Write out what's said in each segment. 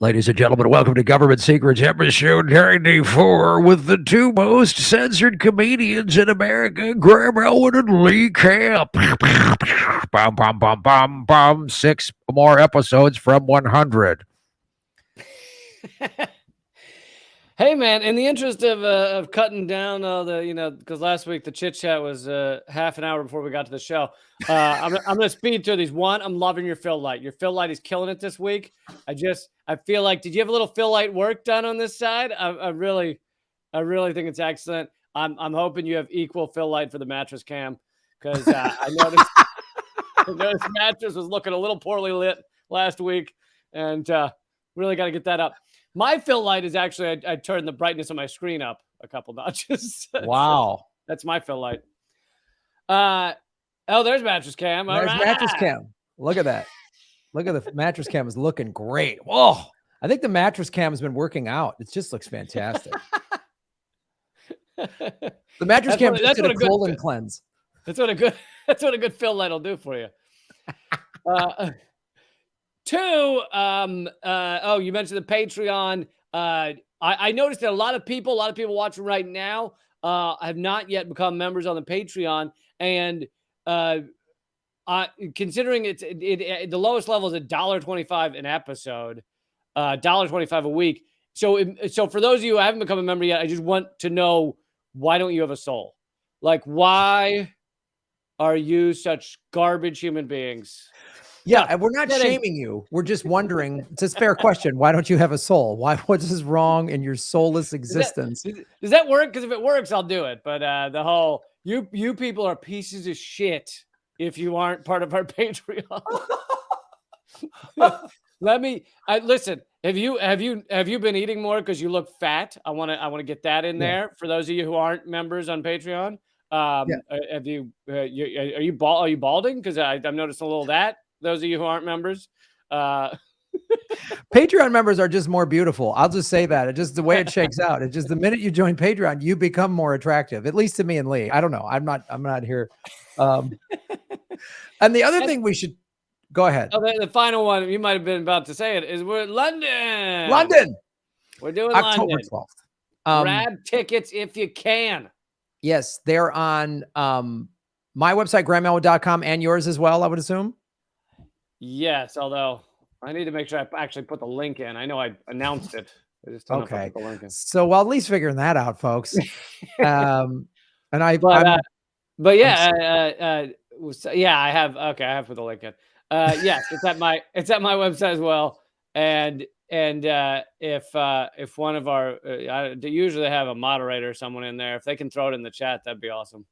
Ladies and gentlemen, welcome to Government Secrets episode 94 with the two most censored comedians in America, Graham Elwood and Lee Camp. Bum, bum, bum, bum, bum. 6 more episodes from 100. Hey, man, in the interest of cutting down all the, because last week the chit chat was half an hour before we got to the show. I'm going to speed through these. One, I'm loving your fill light. Your fill light is killing it this week. I feel like, did you have a little fill light work done on this side? I really think it's excellent. I'm hoping you have equal fill light for the mattress cam, because I noticed mattress was looking a little poorly lit last week, and really got to get that up. My fill light is actually, I turned the brightness on my screen up a couple notches. Wow. That's my fill light. There's mattress cam. There's mattress cam. Look at that. Look at the mattress cam is looking great. Whoa. I think the mattress cam has been working out. It just looks fantastic. The mattress cam just did a colon cleanse. That's what a good fill light will do for you. Two, you mentioned the Patreon. I noticed that a lot of people watching right now have not yet become members on the Patreon, and considering the lowest level is $1.25 an episode, $1.25 a week. So for those of you who haven't become a member yet, I just want to know, why don't you have a soul? Like, why are you such garbage human beings? Yeah, and we're not shaming you. We're just wondering. It's a fair question. Why don't you have a soul? What is wrong in your soulless existence? Does that work? Because if it works, I'll do it. But the whole you people are pieces of shit if you aren't part of our Patreon. Listen. Have you been eating more because you look fat? I want to get that in there for those of you who aren't members on Patreon. Are you balding? Because I'm noticing a little of that. Those of you who aren't members, Patreon members are just more beautiful. I'll just say that. It's just the way it shakes out. It's just the minute you join Patreon, you become more attractive, at least to me and Lee. I don't know. I'm not here. And the other thing we should go ahead. Oh, the final one, you might have been about to say it, is we're in London. We're doing October London. 12th. Grab tickets if you can. Yes, they're on my website, grahamelwood.com, and yours as well, I would assume. Yes, although I need to make sure I actually put the link in. I know I announced it. I just don't know if I put the link in. So while Lee's figuring that out, folks. I have. I have put the link in. Yes, it's at my website as well. And if one of our they usually have a moderator or someone in there, if they can throw it in the chat, that'd be awesome.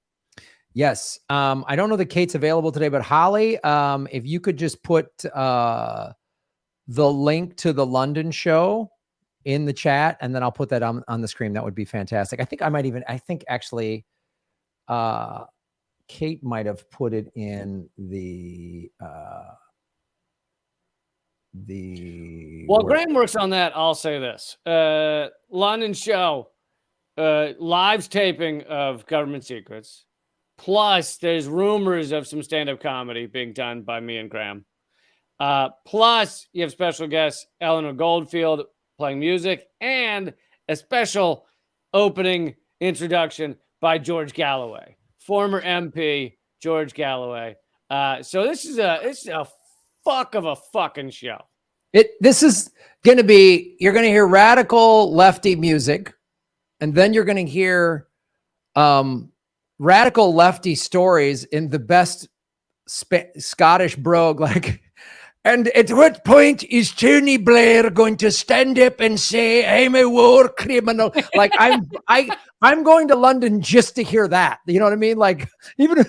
Yes. I don't know that Kate's available today, but Holly, if you could just put the link to the London show in the chat, and then I'll put that on the screen. That would be fantastic. I think actually Kate might have put it in While Graham works on that, I'll say this. London show, live taping of Government Secrets. Plus, there's rumors of some stand-up comedy being done by me and Graham. Plus, you have special guest Eleanor Goldfield playing music, and a special opening introduction by George Galloway, former MP George Galloway. So this is a fuck of a fucking show. This is going to be, you're going to hear radical lefty music, and then you're going to hear radical lefty stories in the best Scottish brogue, like, and at what point is Tony Blair going to stand up and say, I'm a war criminal? Like, I'm going to London just to hear that. You know what I mean? Like, even.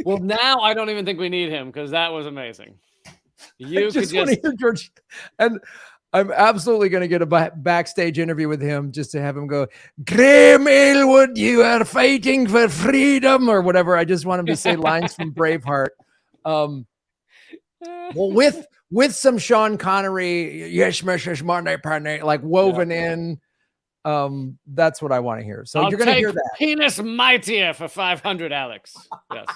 Well, now I don't even think we need him, because that was amazing. You just want to hear George, and I'm absolutely going to get a backstage interview with him just to have him go, Graham Elwood, you are fighting for freedom, or whatever. I just want him to say lines from Braveheart. Well, with some Sean Connery, yes, Mrs. Monday Parnay, like woven in. That's what I want to hear. So you're going to hear that. Penis mightier for 500, Alex. Yes.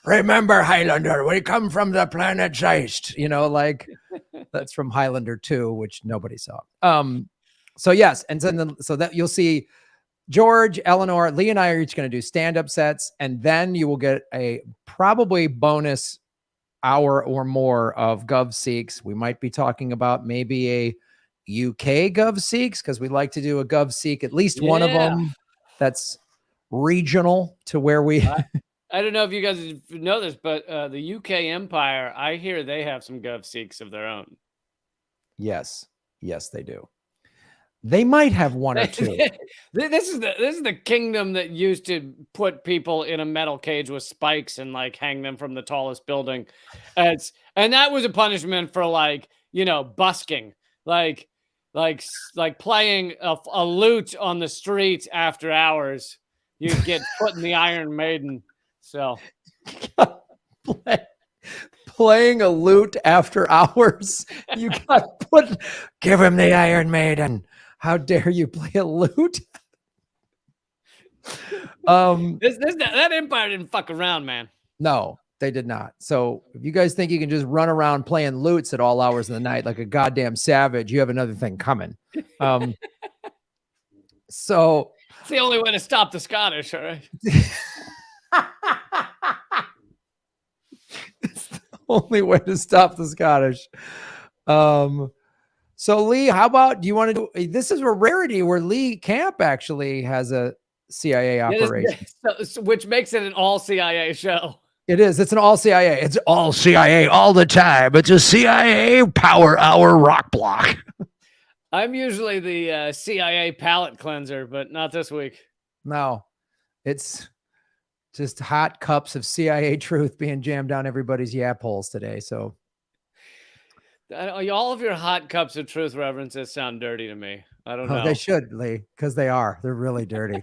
remember, Highlander, we come from the planet Zeist. You know, like that's from Highlander 2, which nobody saw. So yes, and so that you'll see George, Eleanor, Lee, and I are each going to do stand-up sets, and then you will get a probably bonus hour or more of GovSeeks. We might be talking about maybe a UK GovSeeks, because we like to do a GovSeek, at least one of them that's regional to where we. I don't know if you guys know this, but the UK Empire, I hear they have some GovSeeks of their own. Yes, they do. They might have one or two. This is the kingdom that used to put people in a metal cage with spikes and like hang them from the tallest building. And that was a punishment for like, you know, busking, like playing a lute on the street after hours. You'd get put in the Iron Maiden. So playing a lute after hours. You got put. Give him the Iron Maiden. How dare you play a lute? That empire didn't fuck around, man. No, they did not. So if you guys think you can just run around playing lutes at all hours of the night like a goddamn savage, you have another thing coming. So it's the only way to stop the Scottish, all right? It's the only way to stop the Scottish. So Lee, how about, do you want to do, this is a rarity where Lee Camp actually has a CIA operation. Which makes it an all CIA show. It is. It's an all CIA. It's all CIA all the time. It's a CIA power hour rock block. I'm usually the CIA palate cleanser, but not this week. No, it's just hot cups of CIA truth being jammed down everybody's yap holes today. So all of your hot cups of truth references sound dirty to me. I don't know. They should, Lee, because they are. They're really dirty.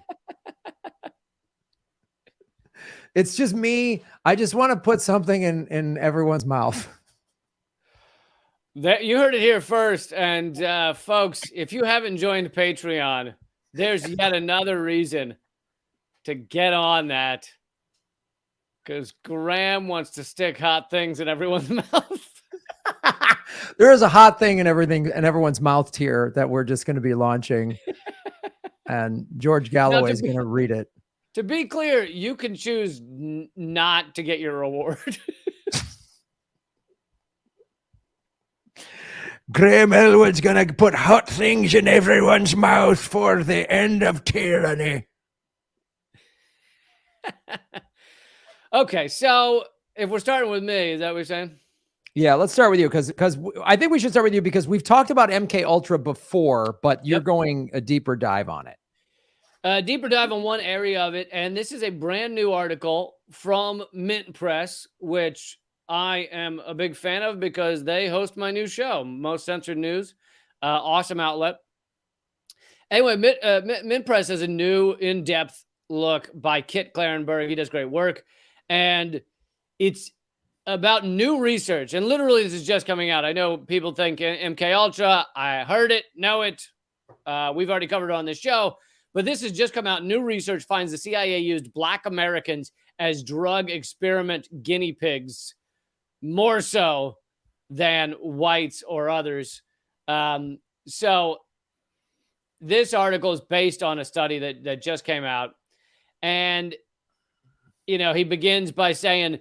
It's just me. I just want to put something in everyone's mouth. You heard it here first. And folks, if you haven't joined Patreon, there's yet another reason to get on that. Because Graham wants to stick hot things in everyone's mouth. There is a hot thing in everyone's mouth tier that we're just going to be launching. And George Galloway is going to read it. To be clear, you can choose not to get your reward. Graham Elwood's going to put hot things in everyone's mouth for the end of tyranny. Okay, so if we're starting with me, is that what you're saying? Yeah, let's start with you because I think we should start with you because we've talked about MKUltra before, but you're going a deeper dive on it. A deeper dive on one area of it, and this is a brand new article from Mint Press, which I am a big fan of because they host my new show, Most Censored News. Awesome outlet. Anyway, Mint Press has a new in-depth look by Kit Clarenberg. He does great work, and it's about new research, and literally this is just coming out. I know people think MKUltra. I heard it, know it. We've already covered it on this show, but this has just come out. New research finds the CIA used Black Americans as drug experiment guinea pigs more so than whites or others. So this article is based on a study that just came out, and he begins by saying,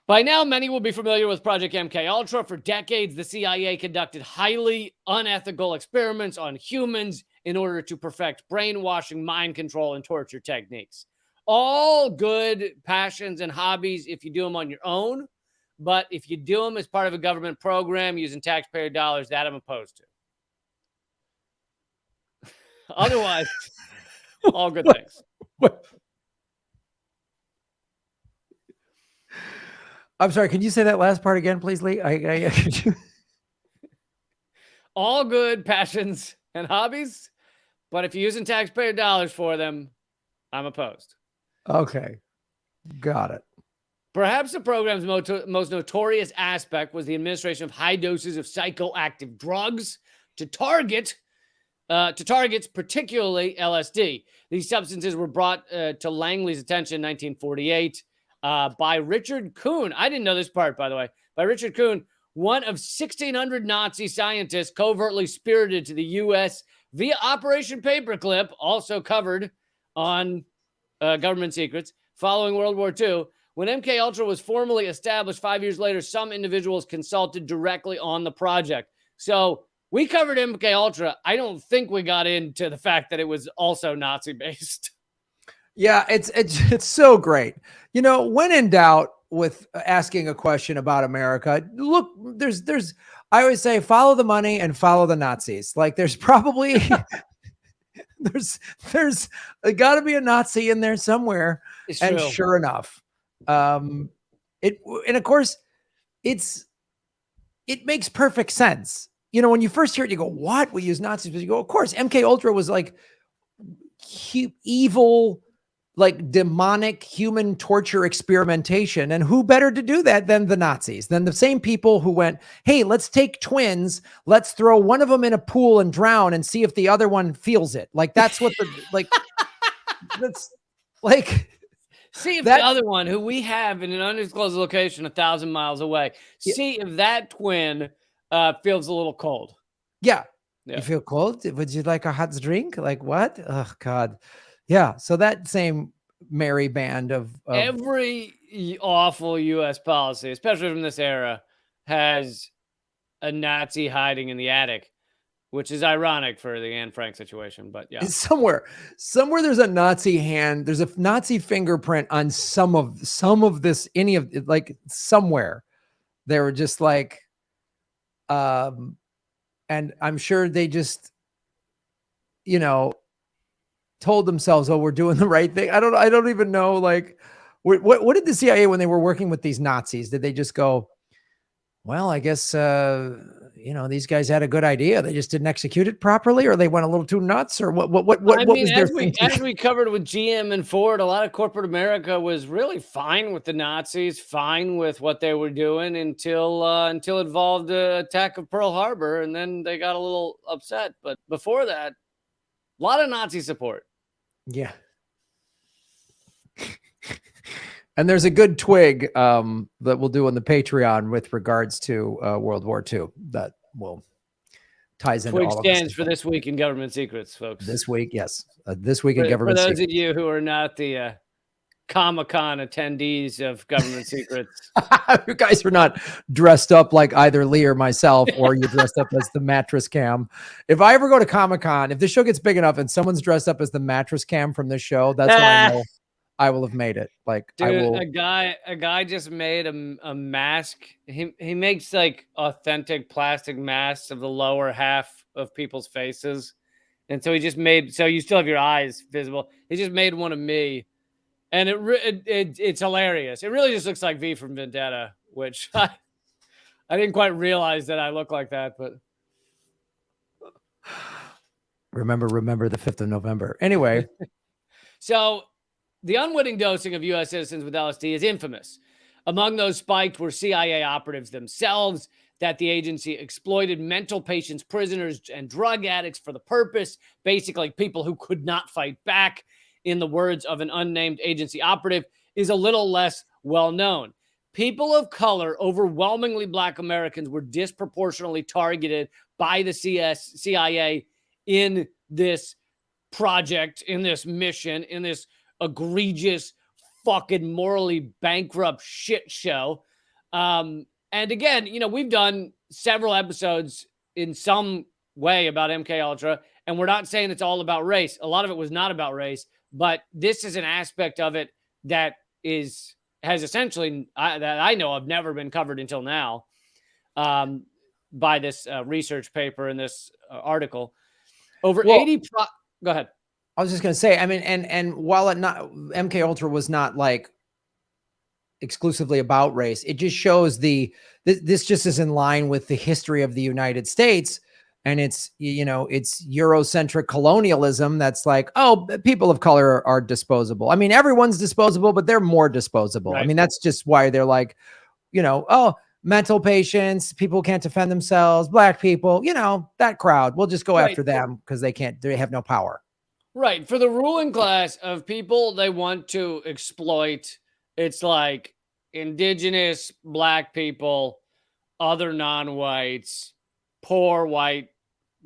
by now, many will be familiar with Project MKUltra. For decades, the CIA conducted highly unethical experiments on humans in order to perfect brainwashing, mind control, and torture techniques. All good passions and hobbies if you do them on your own, but if you do them as part of a government program using taxpayer dollars, that I'm opposed to. Otherwise, all good things. I'm sorry. Can you say that last part again, please, Lee? All good passions and hobbies, but if you're using taxpayer dollars for them, I'm opposed. Okay. Got it. Perhaps the program's most notorious aspect was the administration of high doses of psychoactive drugs to targets, particularly LSD. These substances were brought to Langley's attention in 1948. by Richard Kuhn. I didn't know this part, by the way. By Richard Kuhn, one of 1,600 Nazi scientists covertly spirited to the U.S. via Operation Paperclip, also covered on government secrets, following World War II. When MKUltra was formally established 5 years later, some individuals consulted directly on the project. So we covered MKUltra. I don't think we got into the fact that it was also Nazi-based. Yeah, it's so great. You know, when in doubt with asking a question about America, look, there's I always say follow the money and follow the Nazis. Like there's probably there's got to be a Nazi in there somewhere. It's and true. Sure enough, and of course it makes perfect sense. You know, when you first hear it, you go, "What? We use Nazis?" But you go, "Of course, MKUltra was like evil." Like demonic human torture experimentation. And who better to do that than the Nazis, than the same people who went, hey, let's take twins, let's throw one of them in a pool and drown and see if the other one feels it. Like that's what that's like. See if the other one, who we have in an undisclosed location 1,000 miles away, see if that twin feels a little cold. Yeah. You feel cold? Would you like a hot drink? Like what? Oh God. Yeah. So that same merry band of every awful U.S. policy, especially from this era, has a Nazi hiding in the attic, which is ironic for the Anne Frank situation. But yeah, somewhere there's a Nazi hand. There's a Nazi fingerprint on some of this. Any of it, like somewhere they were just like, and I'm sure they just, you know, told themselves, oh, we're doing the right thing. I don't even know. Like, what did the CIA, when they were working with these Nazis, did they just go, well, I guess, you know, these guys had a good idea. They just didn't execute it properly, or they went a little too nuts, or what was their thinking? As we covered with GM and Ford, a lot of corporate America was really fine with the Nazis, fine with what they were doing until it involved the attack of Pearl Harbor. And then they got a little upset. But before that, a lot of Nazi support. Yeah. And there's a good twig that we'll do on the Patreon with regards to World War II that will ties into twig all stands of for This Week in Government Secrets, folks. This week, yes. This Week in Government Secrets. For those Secrets. of you who are not the Comic-Con attendees of Government Secrets. You guys are not dressed up like either Lee or myself, or you're dressed up as the mattress cam. If I ever go to Comic-Con, if this show gets big enough and someone's dressed up as the mattress cam from this show, that's when I know I will have made it. Like, dude, I will. A guy just made a mask. He makes like authentic plastic masks of the lower half of people's faces. And so he just made, so you still have your eyes visible. He just made one of me. And it's hilarious. It really just looks like V from Vendetta, which I didn't quite realize that I look like that, but Remember the 5th of November. Anyway. So the unwitting dosing of U.S. citizens with LSD is infamous. Among those spiked were CIA operatives themselves, that the agency exploited mental patients, prisoners, and drug addicts for the purpose, basically people who could not fight back. In the words of an unnamed agency operative, is a little less well known. People of color, overwhelmingly Black Americans, were disproportionately targeted by the CIA in this project, in this mission, in this egregious, fucking morally bankrupt shit show. And again, you know, we've done several episodes in some way about MKUltra, and we're not saying it's all about race. A lot of it was not about race. But this is an aspect of it that has essentially, that I know of, never been covered until now by this research paper in this article. Over 80. Go ahead. I was just going to say, I mean, and while MKUltra was not like exclusively about race, it just shows this just is in line with the history of the United States. And it's, you know, it's Eurocentric colonialism that's like, oh, people of color are disposable. I mean, everyone's disposable, but they're more disposable. Right. I mean, that's just why they're like, you know, oh, mental patients, people can't defend themselves, Black people, you know, that crowd. We'll just go after them because they have no power. Right. For the ruling class of people they want to exploit it's like indigenous black people, other non-whites, poor white,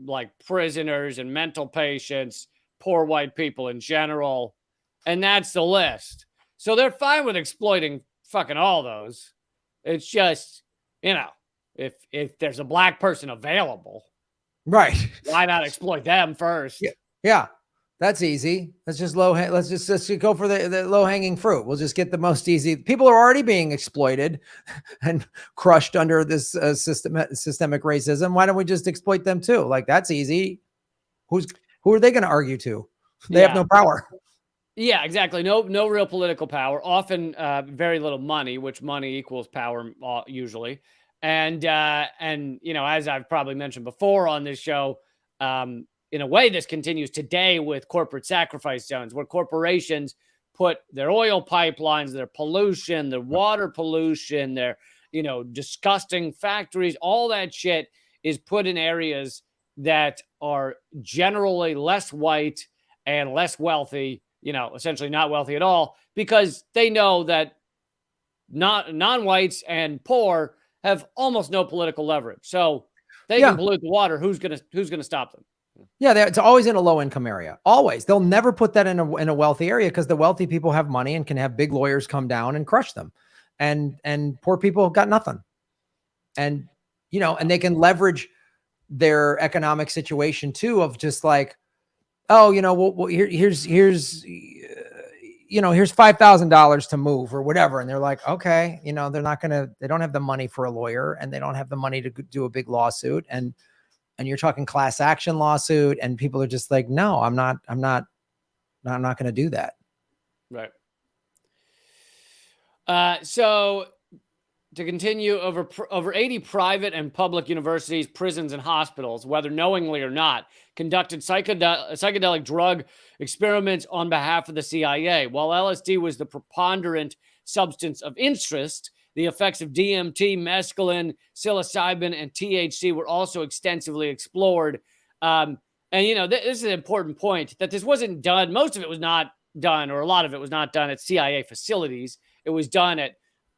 like prisoners and mental patients, poor white people in general. And that's the list. So they're fine with exploiting fucking all those. It's just, if there's a black person available, Right. why not exploit them first? Yeah. That's easy. Let's just let's just go for the low hanging fruit. We'll just get the most easy. People are already being exploited and crushed under this systemic racism. Why don't we just exploit them too? Like, that's easy. Who are they going to argue to? They have no power. Yeah, exactly. No real political power. Often very little money, which money equals power usually. And as I've probably mentioned before on this show, in a way, this continues today with corporate sacrifice zones, where corporations put their oil pipelines, their pollution, their water pollution, their disgusting factories, all that shit is put in areas that are generally less white and less wealthy, essentially not wealthy at all, because they know that non-whites and poor have almost no political leverage. So they can pollute the water. Who's gonna stop them? Yeah, it's always in a low income area. Always. They'll never put that in a wealthy area, because the wealthy people have money and can have big lawyers come down and crush them. And poor people have got nothing. And and they can leverage their economic situation too, of just like, oh, here's $5,000 to move or whatever. And they're like, okay, they don't have the money for a lawyer, and they don't have the money to do a big lawsuit. And you're talking class action lawsuit, and people are just like, no, I'm not going to do that. Right. So to continue, over 80 private and public universities, prisons, and hospitals, whether knowingly or not, conducted psychedelic drug experiments on behalf of the CIA. While LSD was the preponderant substance of interest, the effects of DMT, mescaline, psilocybin, and THC were also extensively explored. This is an important point, that this wasn't done. Most of it was not done, or a lot of it was not done at CIA facilities. It was done at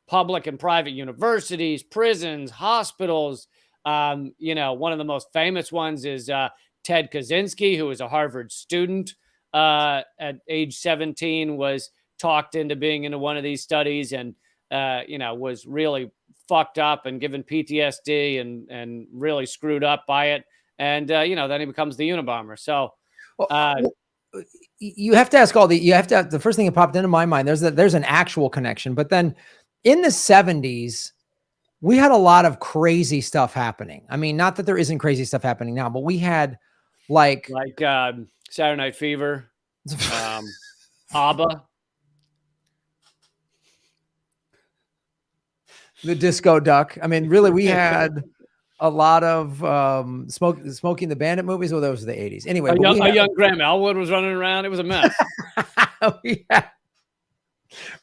public and private universities, prisons, hospitals. One of the most famous ones is Ted Kaczynski, who was a Harvard student at age 17, was talked into being into one of these studies, and was really fucked up and given PTSD and really screwed up by it. And, then he becomes the Unabomber. So, you have to ask the first thing that popped into my mind, there's an actual connection, but then in the 70s, we had a lot of crazy stuff happening. I mean, not that there isn't crazy stuff happening now, but we had like Saturday Night Fever, ABBA. The Disco Duck. I mean, really, we had a lot of Smoking the Bandit movies. Well, those were the 80s. Anyway, a young Graham Elwood was running around. It was a mess.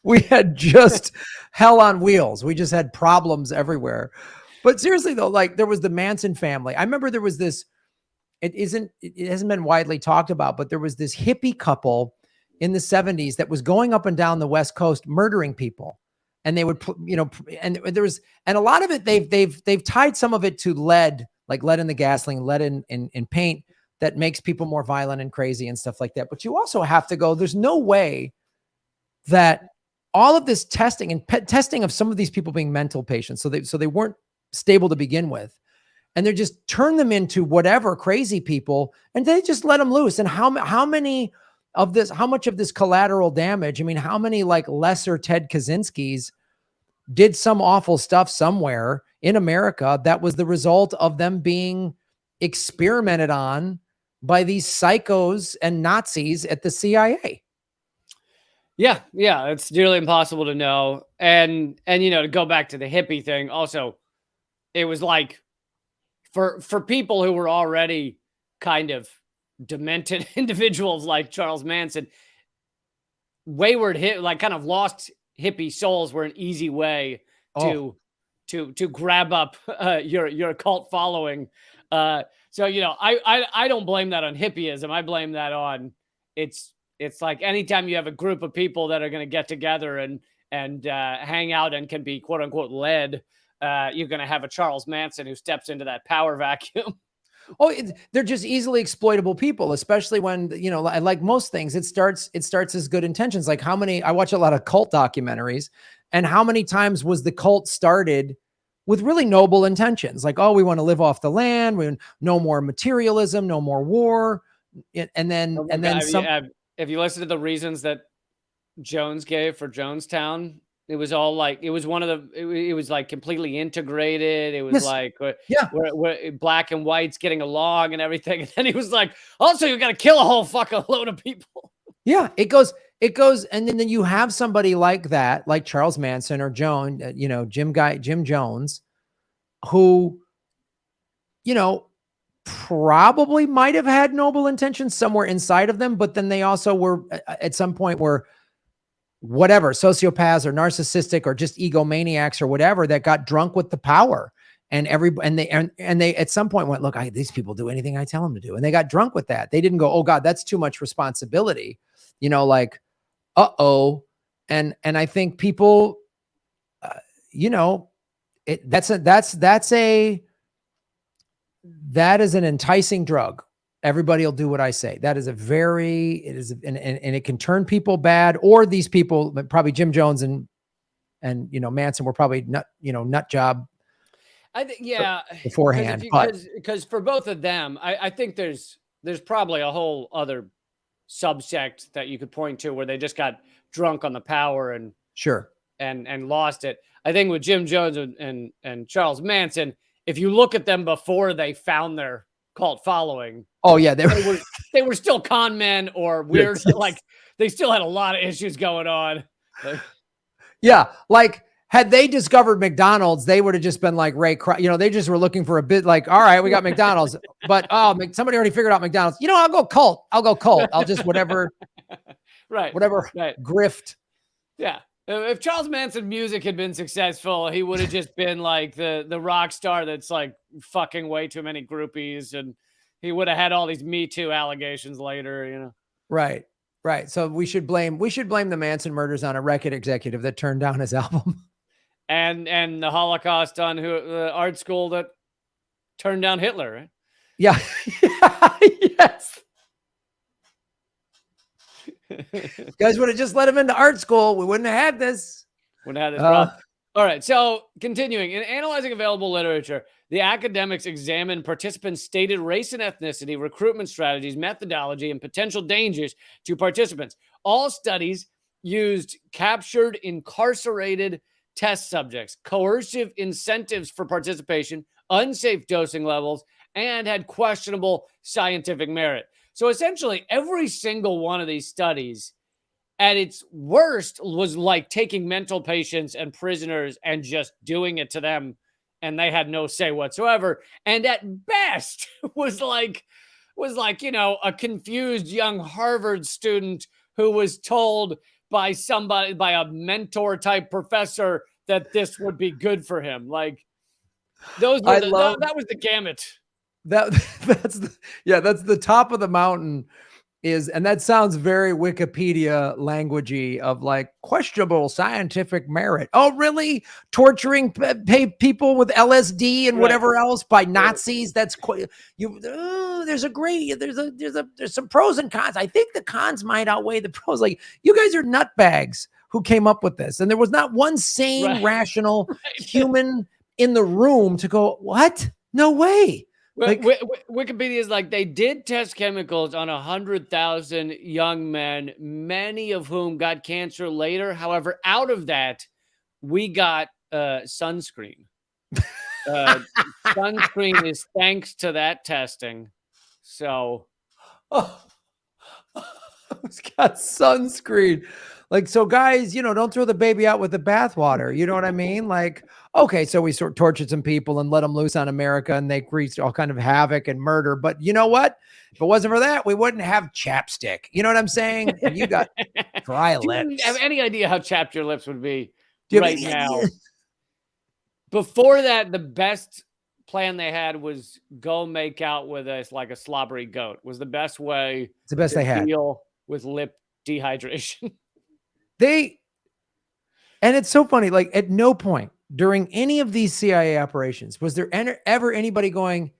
we had just hell on wheels. We just had problems everywhere. But seriously, though, like, there was the Manson family. I remember there was this, it hasn't been widely talked about, but there was this hippie couple in the 70s that was going up and down the West Coast murdering people. And they would, and a lot of it, they've tied some of it to lead, like lead in the gasoline, lead in paint, that makes people more violent and crazy and stuff like that. But you also have to go, there's no way that all of this testing and testing of some of these people being mental patients, so they weren't stable to begin with, and they just turn them into whatever crazy people, and they just let them loose. And how much of this collateral damage? I mean, how many like lesser Ted Kaczynskis did some awful stuff somewhere in America that was the result of them being experimented on by these psychos and Nazis at the CIA? Yeah, it's nearly impossible to know. And to go back to the hippie thing, also, it was like for people who were already kind of demented individuals like Charles Manson, wayward kind of lost hippie souls were an easy way to grab up your cult following. I don't blame that on hippieism. I blame that on it's like anytime you have a group of people that are going to get together and and hang out and can be quote unquote led, you're going to have a Charles Manson who steps into that power vacuum. Oh, they're just easily exploitable people, especially when, you know, like most things, it starts as good intentions. Like I watch a lot of cult documentaries, and how many times was the cult started with really noble intentions? Like, oh, we want to live off the land. No more materialism, no more war. And then if you listen to the reasons that Jones gave for Jonestown, it was all like, it was one of the, it was like completely integrated. It was Yes. like, Yeah, we're black and whites getting along and everything. And then he was like, also, you got to kill a whole fucking load of people. yeah, it goes, and then you have somebody like that, like Charles Manson or Jim Jones, who, you know, probably might have had noble intentions somewhere inside of them, but then they also were at some point were whatever, sociopaths or narcissistic or just egomaniacs or whatever, that got drunk with the power. And they at some point went, look, these people do anything I tell them to do. And they got drunk with that. They didn't go, oh God, that's too much responsibility. You know, like, uh-oh. And I think people, that is an enticing drug. Everybody will do what I say. That is and it can turn people bad, or these people, probably Jim Jones and Manson were probably nut job. I think, yeah, beforehand, because for both of them, I think there's probably a whole other subsect that you could point to where they just got drunk on the power and sure and lost it. I think with Jim Jones and Charles Manson, if you look at them before they found their cult following, oh yeah, they were still con men or weird. Yes. Like, they still had a lot of issues going on. Yeah, like, had they discovered McDonald's, they would have just been like Ray Kroc. They just were looking for a bit, like, all right, we got McDonald's, but somebody already figured out McDonald's. I'll go cult. I'll just whatever, right, grift. Yeah. If Charles Manson music had been successful, he would have just been like the rock star that's like fucking way too many groupies, and he would have had all these Me Too allegations later, Right. So we should blame the Manson murders on a record executive that turned down his album. And the Holocaust on the art school that turned down Hitler, right? Yeah. Yes. Guys would have just let him into art school, we wouldn't have had this. Problem. All right. So continuing, in analyzing available literature, the academics examined participants' stated race and ethnicity, recruitment strategies, methodology, and potential dangers to participants. All studies used captured incarcerated test subjects, coercive incentives for participation, unsafe dosing levels, and had questionable scientific merit. So essentially, every single one of these studies, at its worst, was like taking mental patients and prisoners and just doing it to them, and they had no say whatsoever. And at best was like, a confused young Harvard student who was told by a mentor type professor that this would be good for him. Like, that was the gamut. That's the top of the mountain and that sounds very Wikipedia languagey of like questionable scientific merit. Oh, really? Torturing people with LSD and whatever else by Nazis? That's there's some pros and cons. I think the cons might outweigh the pros. Like, you guys are nutbags who came up with this, and there was not one sane, rational human in the room to go, what? No way. Like, Wikipedia is like, they did test chemicals on 100,000 young men, many of whom got cancer later. However, out of that, we got sunscreen. Sunscreen is thanks to that testing. So, it's got sunscreen. Like, so guys, don't throw the baby out with the bathwater. You know what I mean? Like, okay, so we tortured some people and let them loose on America, and they wreaked all kind of havoc and murder. But you know what? If it wasn't for that, we wouldn't have chapstick. You know what I'm saying? And you got dry lips. Do you have any idea how chapped your lips would be right now? Before that, the best plan they had was go make out with a slobbery goat. Was the best way. It's the best they had. Deal with lip dehydration. And it's so funny. Like at no point during any of these CIA operations was there ever anybody going,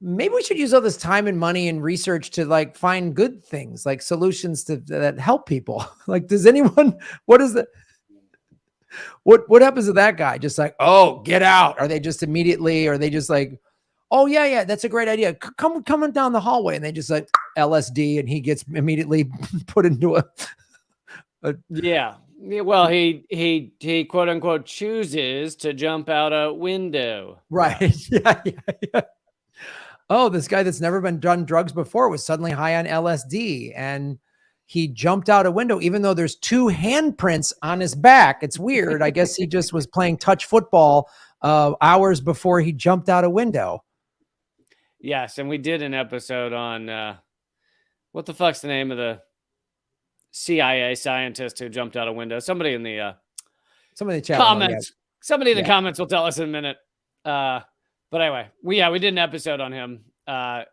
maybe we should use all this time and money and research to like find good things, like solutions that help people. Like, does anyone, what is that? What happens to that guy? Just like, oh, get out. Are they just immediately, are they just like, oh yeah, that's a great idea. Coming down the hallway, and they just like LSD, and he gets immediately put into a yeah. Well, he quote unquote chooses to jump out a window. right. Yeah. Oh, this guy that's never been done drugs before was suddenly high on LSD, and he jumped out a window, even though there's 2 handprints on his back. It's weird. I guess he just was playing touch football hours before he jumped out a window. Yes, and we did an episode on what the fuck's the name of the CIA scientist who jumped out a window? Somebody in the chat comments. Somebody in the comments will tell us in a minute. But anyway, we did an episode on him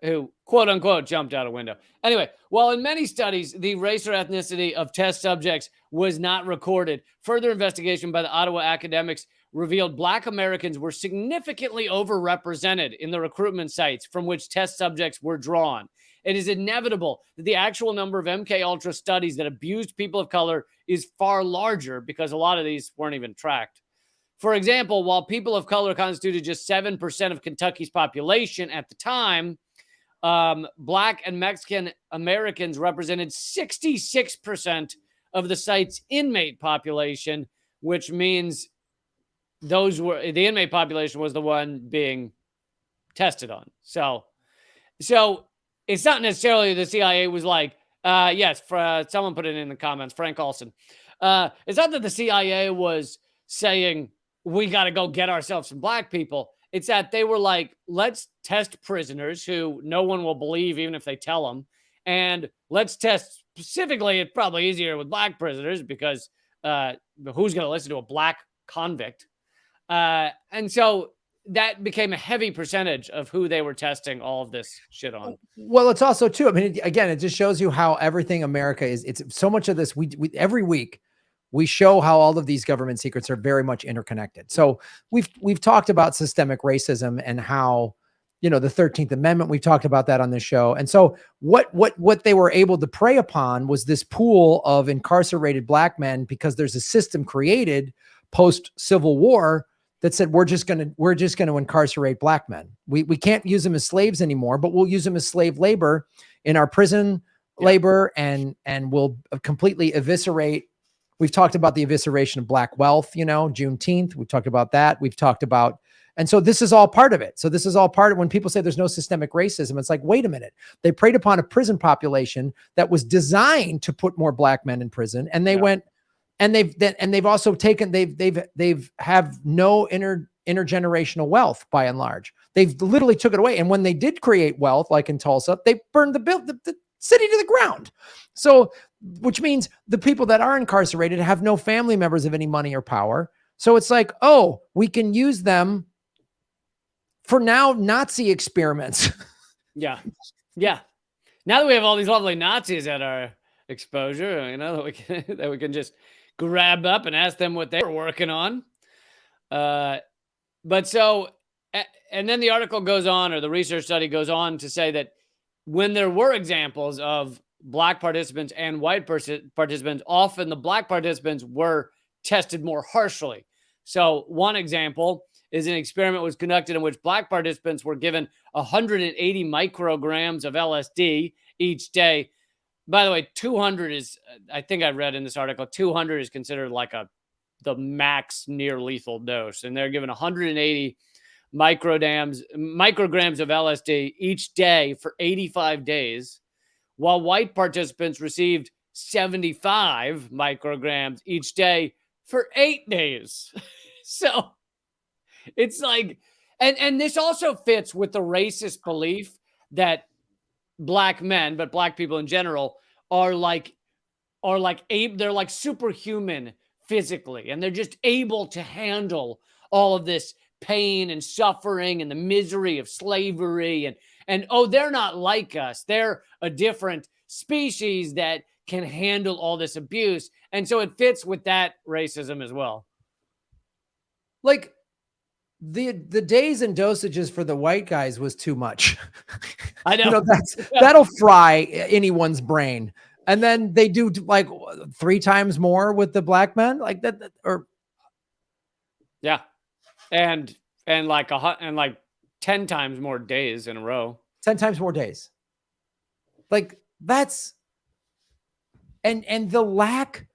who quote unquote jumped out a window. Anyway, while in many studies the race or ethnicity of test subjects was not recorded, further investigation by the Ottawa academics revealed Black Americans were significantly overrepresented in the recruitment sites from which test subjects were drawn. It is inevitable that the actual number of MKUltra studies that abused people of color is far larger because a lot of these weren't even tracked. For example, while people of color constituted just 7% of Kentucky's population at the time, Black and Mexican Americans represented 66% of the site's inmate population, which means the inmate population was the one being tested on. So it's not necessarily the CIA was like, yes, someone put it in the comments, Frank Olson. It's not that the CIA was saying, we got to go get ourselves some Black people. It's that they were like, let's test prisoners who no one will believe, even if they tell them. And let's test specifically, it's probably easier with Black prisoners because who's going to listen to a Black convict? And so that became a heavy percentage of who they were testing all of this shit on. Well, it's also too, I mean, again, it just shows you how everything America is. It's so much of this. We every week we show how all of these government secrets are very much interconnected. So we've talked about systemic racism and how, the 13th Amendment, we've talked about that on this show. And so what they were able to prey upon was this pool of incarcerated Black men, because there's a system created post Civil War that said, we're just going to incarcerate Black men. We can't use them as slaves anymore, but we'll use them as slave labor in our prison labor, and we'll completely eviscerate. We've talked about the evisceration of Black wealth, Juneteenth. We've talked about that. We've talked about, and so this is all part of it. So this is all part of when people say there's no systemic racism. It's like, wait a minute. They preyed upon a prison population that was designed to put more Black men in prison. And they went, and they've also taken, they've have no intergenerational wealth by and large. They've literally took it away. And when they did create wealth, like in Tulsa, they burned the city to the ground. So, which means the people that are incarcerated have no family members of any money or power. So it's like, oh, we can use them for now Nazi experiments. Yeah. Now that we have all these lovely Nazis at our exposure, that we can just grab up and ask them what they were working on. But so, and then the article goes on, or the research study goes on to say that when there were examples of Black participants and white participants, often the Black participants were tested more harshly. So one example is an experiment was conducted in which Black participants were given 180 micrograms of LSD each day. By the way, 200 is, I think I read in this article, 200 is considered like the max near lethal dose. And they're given 180 micrograms of LSD each day for 85 days, while white participants received 75 micrograms each day for 8 days. So it's like, and this also fits with the racist belief that Black men, but Black people in general, they're like superhuman physically, and they're just able to handle all of this pain and suffering and the misery of slavery, and they're not like us. They're a different species that can handle all this abuse. And so it fits with that racism as well. Like the days and dosages for the white guys was too much. I know. That'll fry anyone's brain. And then they do like 3 times more with the black men, like that, or yeah, and like 10 times more days in a row. 10 times more days. Like that's and the lack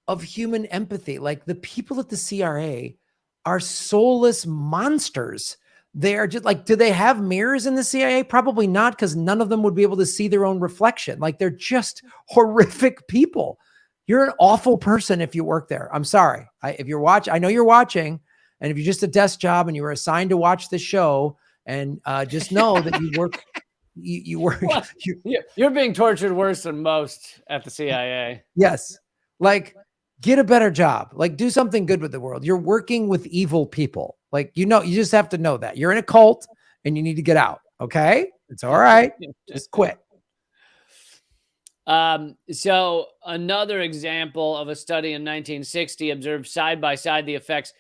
of human empathy. Like the people at the CRA are soulless monsters. They are just like, do they have mirrors in the CIA? Probably not, because none of them would be able to see their own reflection. Like they're just horrific people. You're an awful person if you work there. I'm sorry. If you're watching, I know you're watching, and if you're just a desk job and you were assigned to watch the show, and just know that you work, you work. Well, you're being tortured worse than most at the CIA. Yes. Like, get a better job. Like, do something good with the world. You're working with evil people. Like, you just have to know that you're in a cult and you need to get out. Okay. It's all right. Just quit. So another example of a study in 1960 observed side by side the effects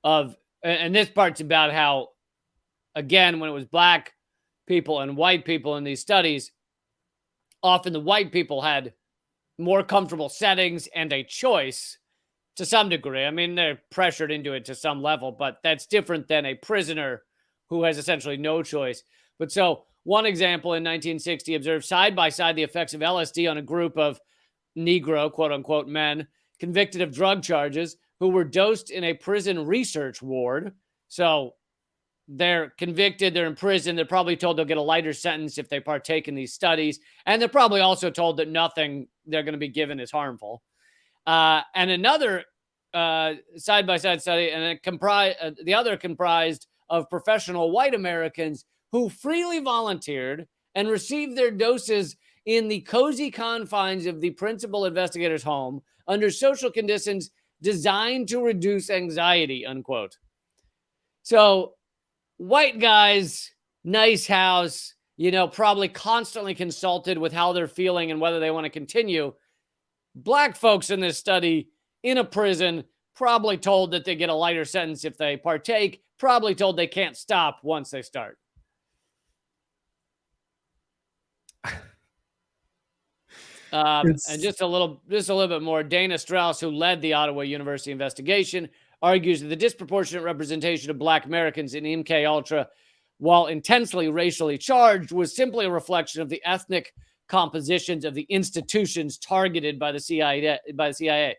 of, and this part's about how, again, when it was black people and white people in these studies, often the white people had more comfortable settings and a choice to some degree. I mean, they're pressured into it to some level, but that's different than a prisoner who has essentially no choice. But so one example in 1960 observed side by side the effects of LSD on a group of Negro, quote unquote, men convicted of drug charges who were dosed in a prison research ward. So they're convicted, they're in prison, they're probably told they'll get a lighter sentence if they partake in these studies. And they're probably also told that nothing they're going to be given is harmful. And another side-by-side study, and the other comprised of professional white Americans who freely volunteered and received their doses in the cozy confines of the principal investigator's home under social conditions designed to reduce anxiety, unquote. So white guys, nice house, probably constantly consulted with how they're feeling and whether they want to continue. Black folks in this study in a prison, probably told that they get a lighter sentence if they partake, probably told they can't stop once they start. And just a little bit more. Dana Strauss, who led the Ottawa University investigation, argues that the disproportionate representation of black Americans in MKUltra, while intensely racially charged, was simply a reflection of the ethnic compositions of the institutions targeted by the CIA.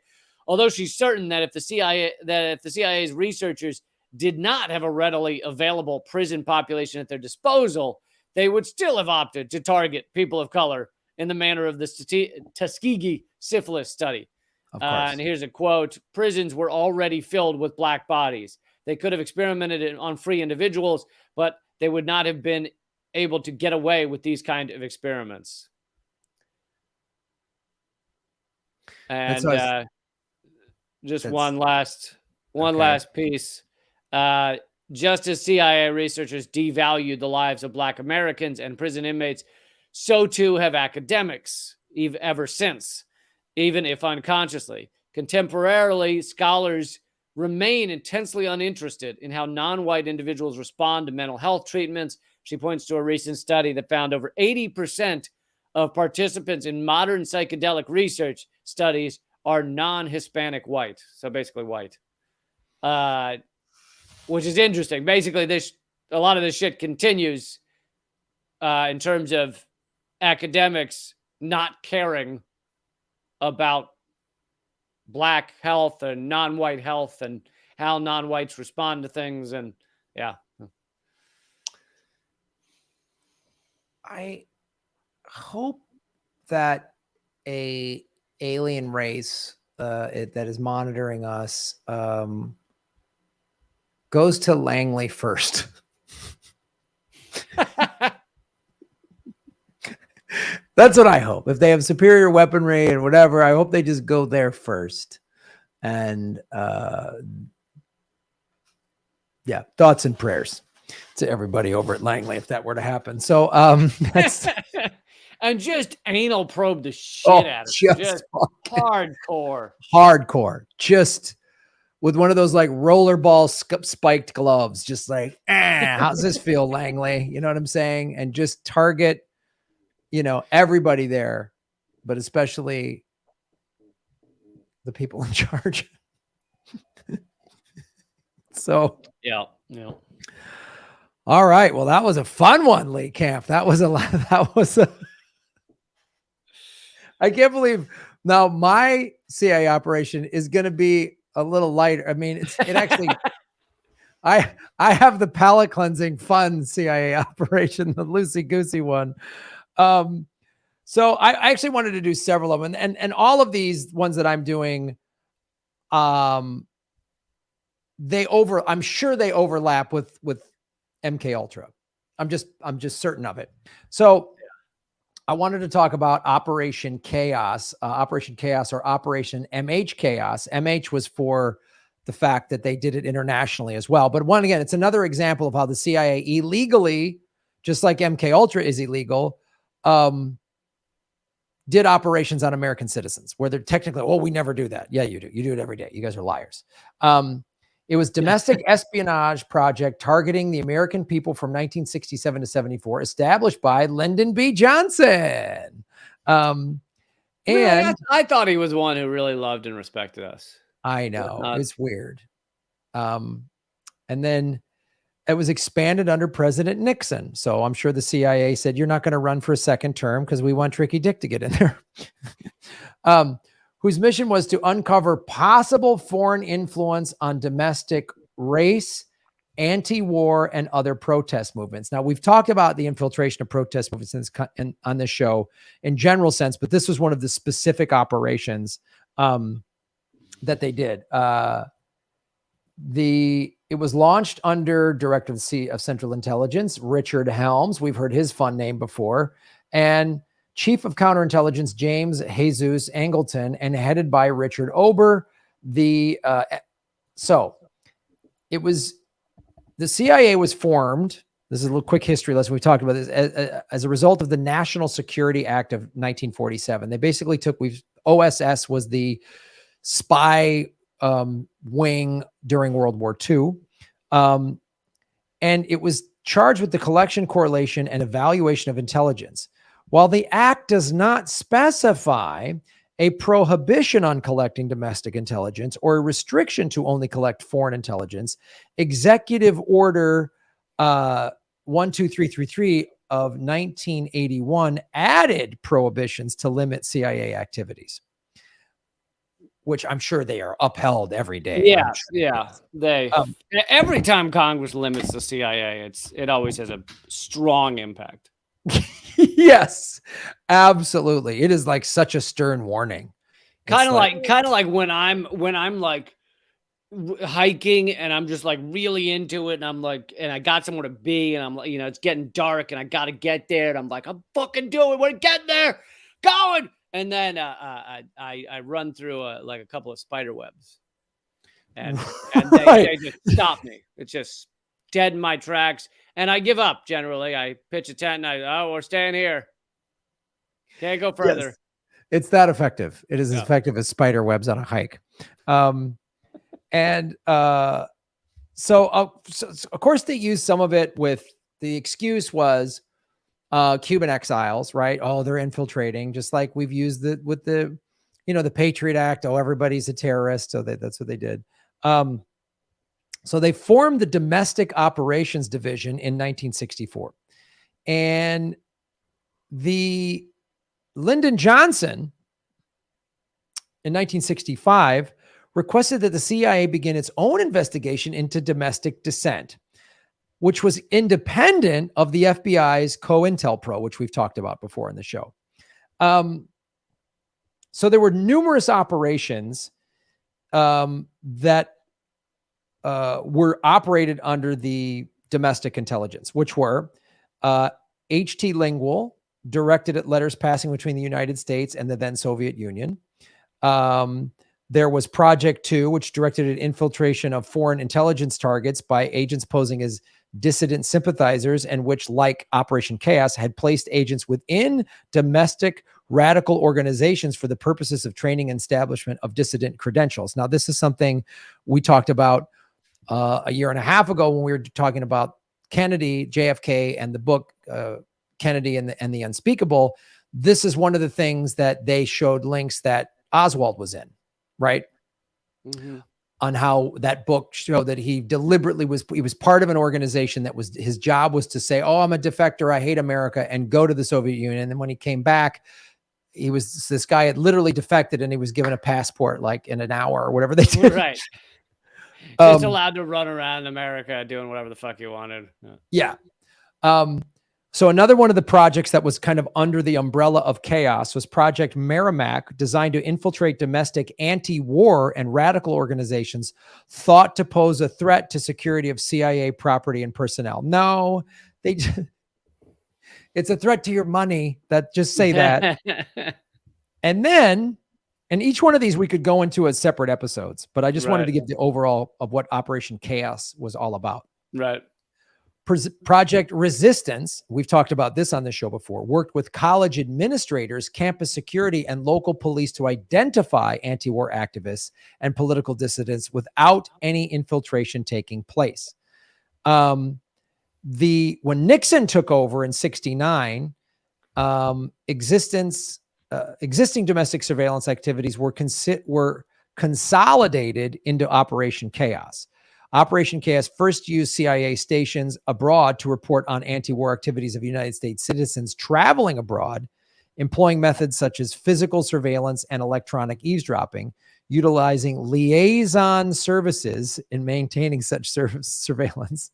Although she's certain that if the CIA's researchers did not have a readily available prison population at their disposal, they would still have opted to target people of color in the manner of the Tuskegee syphilis study. And here's a quote: "Prisons were already filled with black bodies. They could have experimented on free individuals, but they would not have been able to get away with these kind of experiments." And one last piece. Just as CIA researchers devalued the lives of black Americans and prison inmates, so too have academics ever since, even if unconsciously. Contemporarily, scholars remain intensely uninterested in how non-white individuals respond to mental health treatments. She points to a recent study that found over 80% of participants in modern psychedelic research studies are non-Hispanic white. So basically white, which is interesting. Basically, a lot of this shit continues in terms of academics not caring about black health and non-white health and how non-whites respond to things. And yeah. I hope that a alien race that is monitoring us goes to Langley first. That's what I hope. If they have superior weaponry and whatever, I hope they just go there first. And yeah, thoughts and prayers to everybody over at Langley if that were to happen. So that's and just anal probe the shit out of it. Just hardcore. Just with one of those like rollerball spiked gloves, just like, how's this feel, Langley? You know what I'm saying? And just target, everybody there, but especially the people in charge. So, yeah. All right. Well, that was a fun one, Lee Camp. That was I can't believe now my CIA operation is going to be a little lighter. I mean, it actually, I have the palate cleansing fun CIA operation, the loosey goosey one. So I actually wanted to do several of them, and all of these ones that I'm doing, I'm sure they overlap with MKUltra. I'm just certain of it. So I wanted to talk about Operation Chaos or Operation MH Chaos. MH was for the fact that they did it internationally as well. But again, it's another example of how the CIA illegally, just like MKUltra is illegal, did operations on American citizens where they're technically, we never do that. Yeah, you do. You do it every day. You guys are liars. It was domestic espionage project targeting the American people from 1967 to 74, established by Lyndon B. Johnson. And I thought he was one who really loved and respected us. I know, it's weird. And then it was expanded under President Nixon. So I'm sure the CIA said, you're not going to run for a second term because we want Tricky Dick to get in there. Whose mission was to uncover possible foreign influence on domestic race, anti-war, and other protest movements. Now, we've talked about the infiltration of protest movements on this show in general sense, but this was one of the specific operations that they did. It was launched under Director of Central Intelligence, Richard Helms. We've heard his fun name before. And Chief of Counterintelligence, James Jesus Angleton, and headed by Richard Ober. So it was, the CIA was formed. This is a little quick history lesson. We talked about this as a result of the National Security Act of 1947. They basically OSS was the spy wing during World War II. And it was charged with the collection, correlation, and evaluation of intelligence. While the act does not specify a prohibition on collecting domestic intelligence or a restriction to only collect foreign intelligence, Executive Order 12333 of 1981 added prohibitions to limit CIA activities, which I'm sure they are upheld every day. Yeah. Every time Congress limits the CIA, it always has a strong impact. Yes, absolutely. It is like such a stern warning. Kind of like when I'm like hiking and I'm just like really into it and I'm like, and I got somewhere to be and I'm like, it's getting dark and I got to get there and I'm like, I'm fucking doing, we're getting there, going. And then I run through like a couple of spider webs and they just stop me. It's just dead in my tracks. And I give up generally. I pitch a tent and we're staying here. Can't go further. Yes. It's that effective. It is as effective as spider webs on a hike. So of course they used some of it with the excuse was Cuban exiles, right? Oh, they're infiltrating, just like we've used with the Patriot Act. Oh, everybody's a terrorist. So that's what they did. So they formed the Domestic Operations Division in 1964. And the Lyndon Johnson in 1965 requested that the CIA begin its own investigation into domestic dissent, which was independent of the FBI's COINTELPRO, which we've talked about before in the show. So there were numerous operations that were operated under the domestic intelligence, which were HT Lingual, directed at letters passing between the United States and the then Soviet Union. There was Project 2, which directed at infiltration of foreign intelligence targets by agents posing as dissident sympathizers, and which, like Operation Chaos, had placed agents within domestic radical organizations for the purposes of training and establishment of dissident credentials. Now, this is something we talked about a year and a half ago when we were talking about Kennedy, JFK, and the book Kennedy and the Unspeakable. This is one of the things that they showed links that Oswald was in, right? Mm-hmm. On how that book showed that he deliberately he was part of an organization that was, his job was to say, oh, I'm a defector, I hate America, and go to the Soviet Union. And then when he came back, this guy had literally defected and he was given a passport like in an hour or whatever they did. Right. Just allowed to run around America doing whatever the fuck you wanted. Yeah. So another one of the projects that was kind of under the umbrella of chaos was Project Merrimack, designed to infiltrate domestic anti-war and radical organizations thought to pose a threat to security of CIA property and personnel. No, it's a threat to your money. That just say that. And each one of these we could go into as separate episodes, but I just wanted to give the overall of what Operation Chaos was all about. Right. Project Resistance, we've talked about this on the show before, worked with college administrators, campus security, and local police to identify anti-war activists and political dissidents without any infiltration taking place. When Nixon took over in '69, existing domestic surveillance activities were consolidated into Operation Chaos. Operation Chaos first used CIA stations abroad to report on anti-war activities of United States citizens traveling abroad, employing methods such as physical surveillance and electronic eavesdropping, utilizing liaison services in maintaining such surveillance.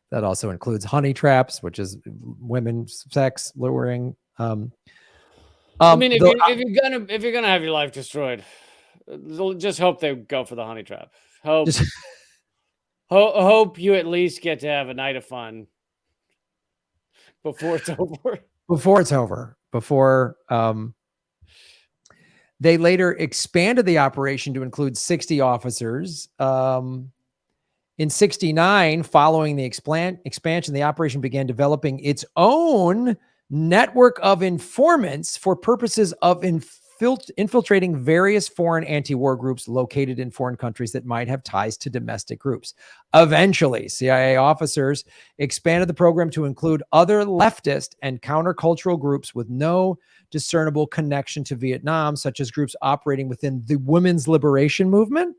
That also includes honey traps, which is women's sex luring. I mean, if you're gonna have your life destroyed, just hope they go for the honey trap. Hope you at least get to have a night of fun before it's over. Before it's over. They later expanded the operation to include 60 officers. In '69, following the expansion, the operation began developing its own network of informants for purposes of infiltrating various foreign anti-war groups located in foreign countries that might have ties to domestic groups. Eventually, CIA officers expanded the program to include other leftist and countercultural groups with no discernible connection to Vietnam, such as groups operating within the women's liberation movement.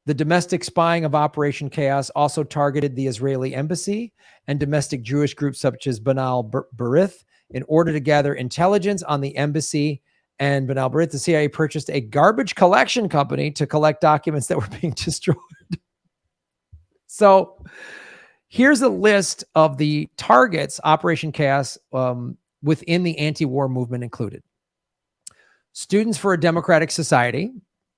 The domestic spying of Operation Chaos also targeted the Israeli embassy and domestic Jewish groups such as B'nai B'rith. In order to gather intelligence on the embassy and B'nai B'rith, the CIA purchased a garbage collection company to collect documents that were being destroyed. So here's a list of the targets Operation Chaos within the anti-war movement included. Students for a Democratic Society.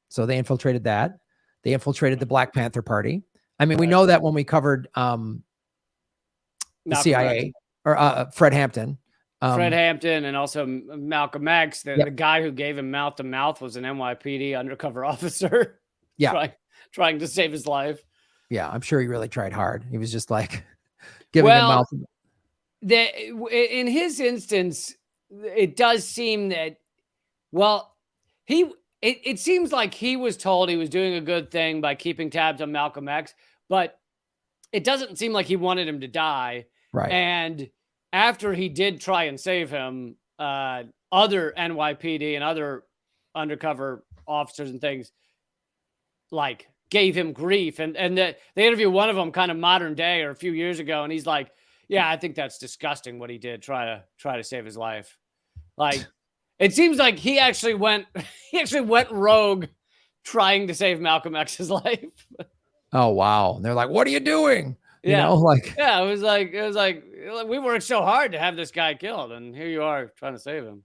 So they infiltrated that. They infiltrated the Black Panther Party. I mean, we know that when we covered the CIA or Fred Hampton. Fred Hampton and also Malcolm X. The guy who gave him mouth to mouth was an NYPD undercover officer. Yeah, trying to save his life. Yeah, I'm sure he really tried hard. He was just like giving him mouth. In his instance, it does seem that, it seems like he was told he was doing a good thing by keeping tabs on Malcolm X, but it doesn't seem like he wanted him to die. Right. And after he did try and save him, other NYPD and other undercover officers and things like gave him grief. And they interviewed one of them kind of modern day or a few years ago. And he's like, yeah, I think that's disgusting what he did. Try to save his life. Like, it seems like he actually went rogue trying to save Malcolm X's life. Oh, wow. And they're like, what are you doing? It was like we worked so hard to have this guy killed, and here you are trying to save him.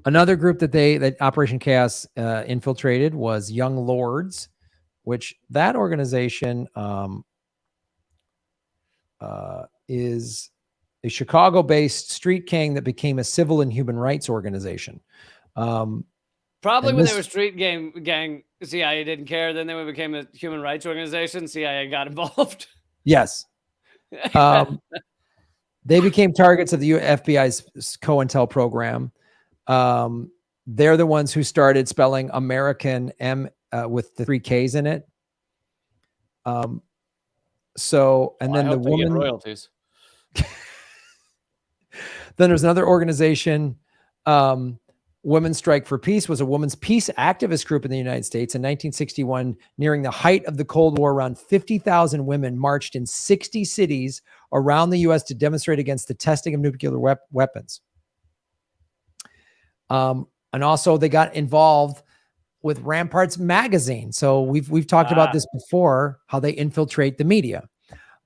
Another group that Operation Chaos infiltrated was Young Lords, which that organization is a Chicago-based street gang that became a civil and human rights organization. Probably And when they this, were street gang, CIA didn't care. Then they became a human rights organization. CIA got involved. yes. They became targets of the FBI's COINTEL program. They're the ones who started spelling American M with the 3 Ks in it. So, and then the woman royalties. Then there's another organization, Women's Strike for Peace was a women's peace activist group in the United States. In 1961, nearing the height of the Cold War, around 50,000 women marched in 60 cities around the U.S. to demonstrate against the testing of nuclear weapons. And also they got involved with Ramparts magazine. So we've talked about this before, how they infiltrate the media.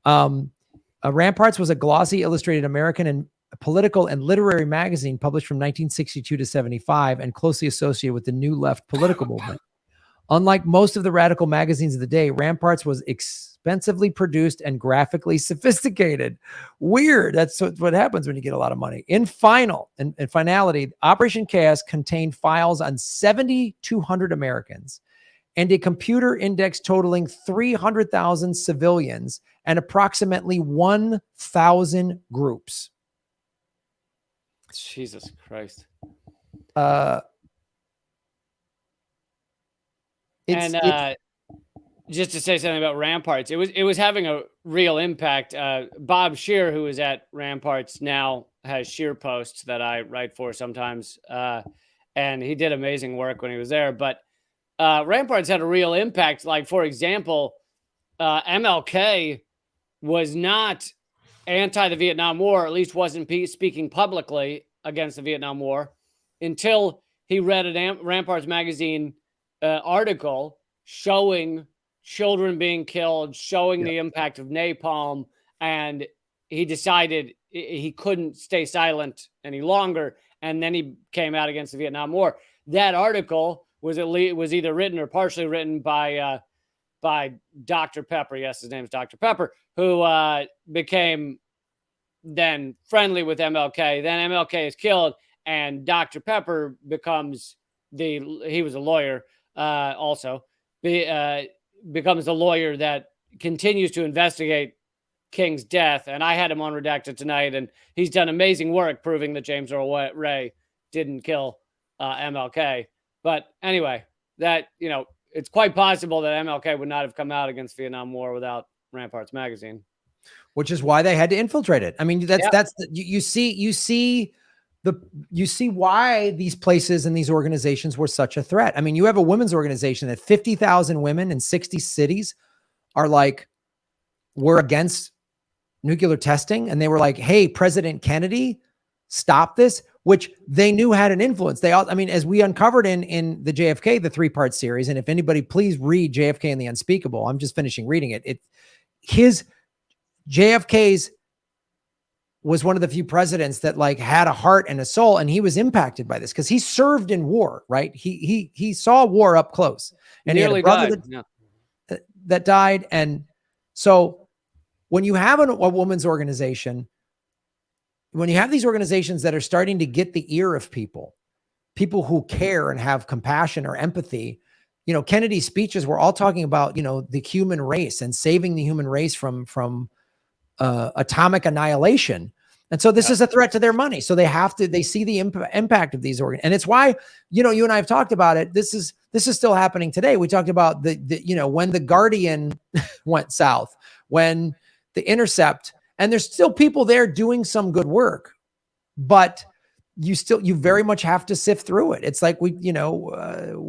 Ramparts was a glossy illustrated American and political and literary magazine published from 1962 to 75 and closely associated with the New Left political movement. Unlike most of the radical magazines of the day, Ramparts was expensively produced and graphically sophisticated. Weird. That's what happens when you get a lot of money. In finality, Operation Chaos contained files on 7,200 Americans and a computer index totaling 300,000 civilians and approximately 1,000 groups. Jesus Christ. Just to say something about Ramparts, it was having a real impact. Bob Scheer, who is at Ramparts now, has Scheer Posts that I write for sometimes, and he did amazing work when he was there. But Ramparts had a real impact. Like, for example, MLK was not anti the Vietnam War, or at least wasn't speaking publicly against the Vietnam War, until he read a Ramparts magazine article showing children being killed, showing the impact of napalm, and he decided he couldn't stay silent any longer, and then he came out against the Vietnam War. That article was either written or partially written by Dr. Pepper. Yes, his name is Dr. Pepper, who became then friendly with MLK. Then MLK is killed, and Dr. Pepper becomes he was a lawyer also, becomes a lawyer that continues to investigate King's death. And I had him on Redacted tonight, and he's done amazing work proving that James Earl Ray didn't kill MLK. But anyway, that, it's quite possible that MLK would not have come out against Vietnam War without Ramparts magazine, which is why they had to infiltrate it. I mean, you see why these places and these organizations were such a threat. I mean, you have a women's organization that 50,000 women in 60 cities are like, we're against nuclear testing. And they were like, hey, President Kennedy, stop this, which they knew had an influence. As we uncovered in the JFK, the 3-part series, and if anybody, please read JFK and the Unspeakable. I'm just finishing reading it. JFK's was one of the few presidents that had a heart and a soul, and he was impacted by this because he served in war, right? He saw war up close, and he had a brother that died. And so when you have a woman's organization, when you have these organizations that are starting to get the ear of people who care and have compassion or empathy, Kennedy's speeches were all talking about, the human race and saving the human race from atomic annihilation. And so this is a threat to their money. So they see the impact of these and it's why, you and I have talked about it. This is still happening today. We talked about when the Guardian went south, when the Intercept, and there's still people there doing some good work, but you very much have to sift through it. It's like we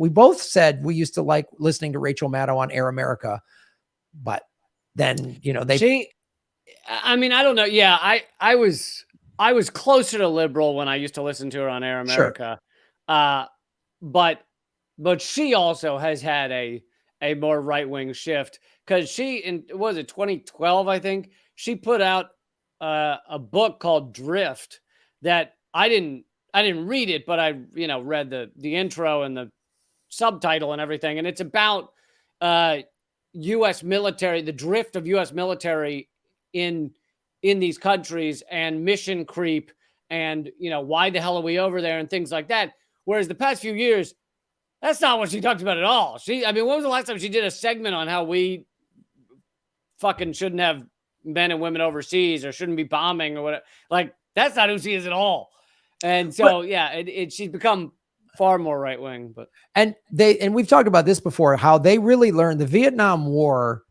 both said we used to like listening to Rachel Maddow on Air America, but then, I don't know. Yeah, I was closer to liberal when I used to listen to her on Air America. Sure. But she also has had a more right-wing shift, because she, was it 2012, I think, she put out a book called Drift that I didn't read it, but I read the intro and the subtitle and everything, and it's about U.S. military, the drift of U.S. military in these countries, and mission creep, and why the hell are we over there, and things like that. Whereas the past few years, That's not what she talked about at all. I mean, when was the last time she did a segment on how we fucking shouldn't have men and women overseas or shouldn't be bombing or whatever? Like, that's not who she is at all. And so, she's become far more right wing. But and we've talked about this before, how they really learned the Vietnam War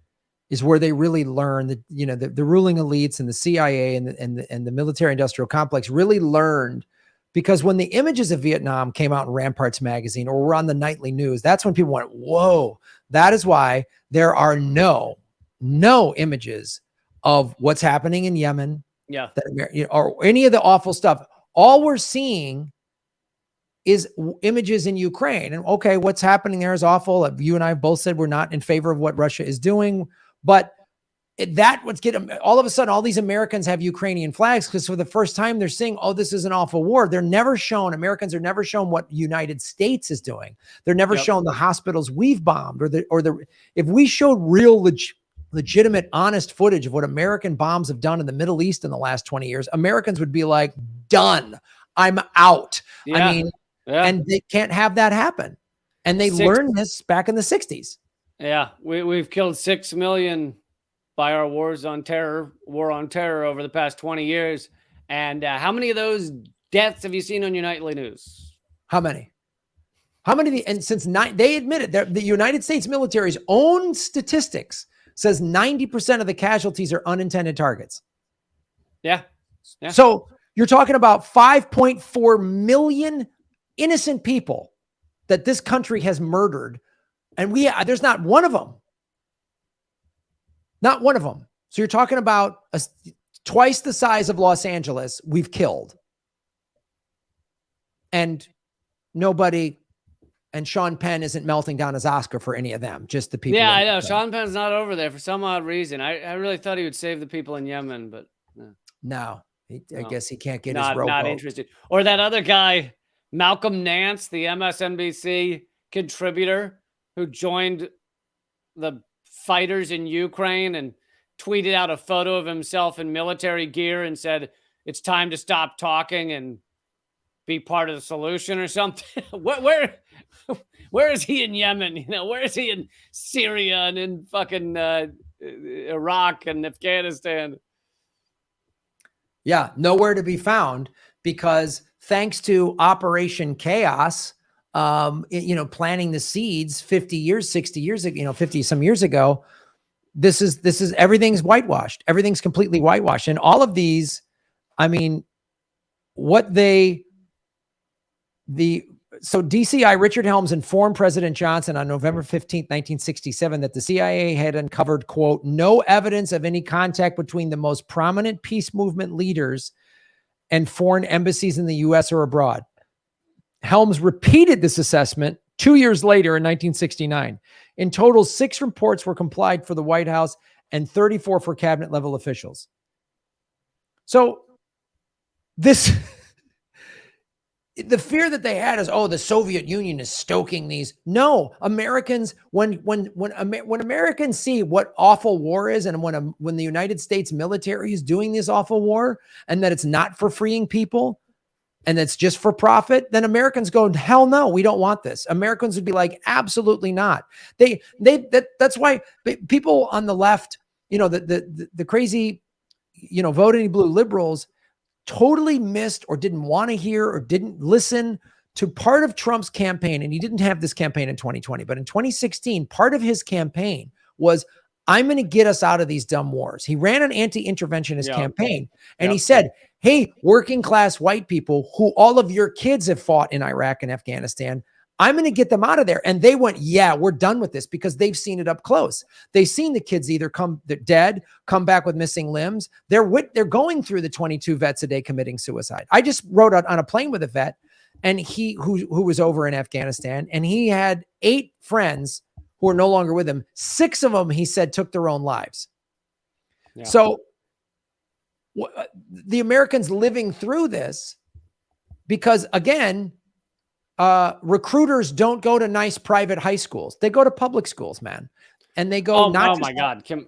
is where they really learned that, you know, the ruling elites and the CIA and the military industrial complex really learned, because when the images of Vietnam came out in Ramparts magazine or were on the nightly news, that's when people went, whoa. That is why there are no images of what's happening in Yemen, or any of the awful stuff. All we're seeing is images in Ukraine. And okay, what's happening there is awful. You and I both said we're not in favor of what Russia is doing, but all of a sudden, all these Americans have Ukrainian flags, because for the first time they're saying, oh, this is an awful war. Americans are never shown what United States is doing. They're never shown the hospitals we've bombed, if we showed real legitimate, honest footage of what American bombs have done in the Middle East in the last 20 years, Americans would be like, done, I'm out. I mean, and they can't have that happen. And they learned this back in the 60s. Yeah, we've killed 6 million by our war on terror over the past 20 years. And how many of those deaths have you seen on your nightly news? How many? And since they admitted that the United States military's own statistics says 90% of the casualties are unintended targets. Yeah. So you're talking about 5.4 million innocent people that this country has murdered. And there's not one of them. Not one of them. So you're talking about twice the size of Los Angeles we've killed. And Sean Penn isn't melting down his Oscar for any of them, just the people. Yeah, I know. Sean Penn's not over there for some odd reason. I really thought he would save the people in Yemen, but no. I guess he can't get his rowboat. Not interested. Or that other guy, Malcolm Nance, the MSNBC contributor who joined the fighters in Ukraine and tweeted out a photo of himself in military gear and said, it's time to stop talking and be part of the solution or something. Where is he in Yemen? You know, where is he in Syria and in fucking Iraq and Afghanistan? Yeah, nowhere to be found, because thanks to Operation Chaos, planting the seeds 50 years, 60 years ago, 50 some years ago, this is everything's whitewashed. Everything's completely whitewashed. And all of these, I mean, so DCI Richard Helms informed President Johnson on November 15th, 1967, that the CIA had uncovered, quote, no evidence of any contact between the most prominent peace movement leaders and foreign embassies in the U.S. or abroad. Helms repeated this assessment 2 years later in 1969. In total, 6 reports were complied for the White House and 34 for cabinet level officials. So this... the fear that they had is, oh, the Soviet Union is stoking these. No, Americans, when Americans see what awful war is, and when the United States military is doing this awful war, and that it's not for freeing people, and it's just for profit, then Americans go, hell no, we don't want this. Americans would be like, absolutely not. That's why people on the left, the crazy, voting blue liberals, totally missed or didn't want to hear or didn't listen to part of Trump's campaign. And he didn't have this campaign in 2020, but in 2016, part of his campaign was, I'm going to get us out of these dumb wars. He ran an anti-interventionist campaign, and he said, hey, working class white people who all of your kids have fought in Iraq and Afghanistan, I'm going to get them out of there. And they went, yeah, we're done with this, because they've seen it up close. They've seen the kids either they're dead, come back with missing limbs. They're going through the 22 vets a day committing suicide. I just rode out on a plane with a vet, and who was over in Afghanistan, and he had 8 friends who are no longer with him. 6 of them, he said, took their own lives. Yeah. So the Americans living through this, because again, recruiters don't go to nice private high schools. They go to public schools, man. And they go,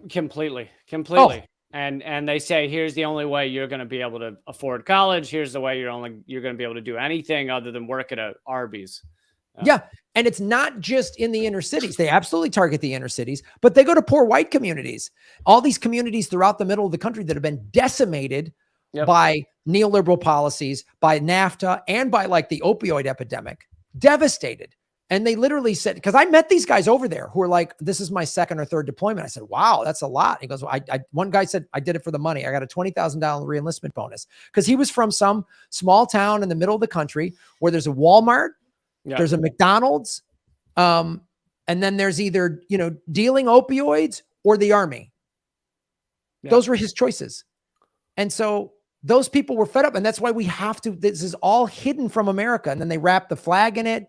completely. Oh. And they say, here's the only way you're going to be able to afford college. Here's the way you're going to be able to do anything other than work at a Arby's. Yeah. And it's not just in the inner cities. They absolutely target the inner cities, but they go to poor white communities. All these communities throughout the middle of the country that have been decimated by neoliberal policies, by NAFTA, and by like the opioid epidemic. Devastated. And they literally said, because I met these guys over there who were like, this is my second or third deployment. I said, wow, that's a lot. He goes, well, one guy said, I did it for the money. I got a $20,000 reenlistment bonus because he was from some small town in the middle of the country where there's a Walmart, there's a McDonald's, and then there's either, dealing opioids or the army. Those were his choices. And so those people were fed up. And that's why we have to, this is all hidden from America. And then they wrap the flag in it.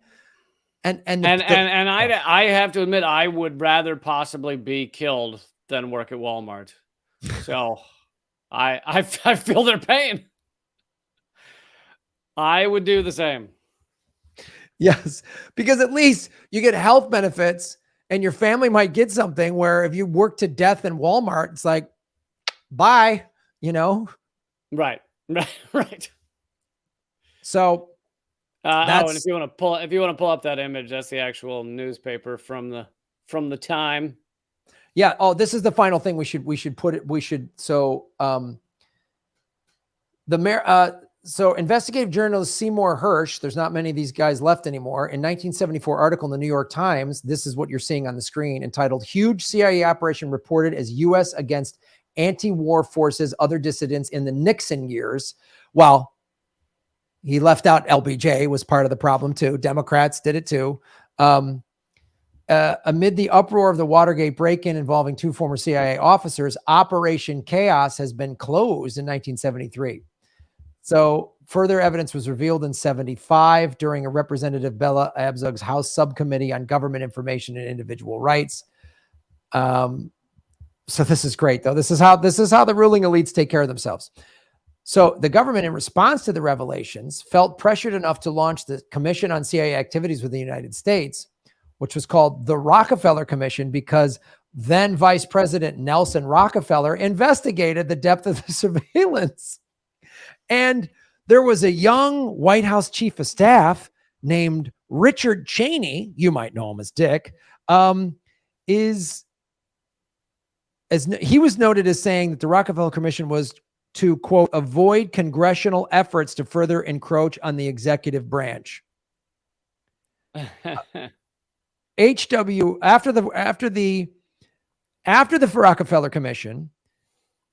And I have to admit, I would rather possibly be killed than work at Walmart. So I feel their pain. I would do the same. Yes, because at least you get health benefits and your family might get something where if you work to death in Walmart, it's like, bye, Right. So and if you want to pull up that image, that's the actual newspaper from the time. Yeah. Oh, this is the final thing we should put it. So investigative journalist Seymour Hersh, there's not many of these guys left anymore. In 1974 article in the New York Times, this is what you're seeing on the screen, entitled "Huge CIA Operation Reported as U.S. Against Anti-War Forces, Other Dissidents in the Nixon Years." Well, he left out LBJ, was part of the problem too. Democrats did it too. Amid the uproar of the Watergate break-in involving two former CIA officers, Operation Chaos has been closed in 1973. So further evidence was revealed in 75 during a Representative Bella Abzug's House Subcommittee on Government Information and Individual Rights. So this is great, though. This is how the ruling elites take care of themselves. So the government, in response to the revelations, felt pressured enough to launch the Commission on CIA Activities with the United States, which was called the Rockefeller Commission, because then Vice President Nelson Rockefeller investigated the depth of the surveillance. And there was a young White House chief of staff named Richard Cheney, you might know him as Dick, he was noted as saying that the Rockefeller Commission was to, quote, avoid congressional efforts to further encroach on the executive branch. HW, after the Rockefeller Commission,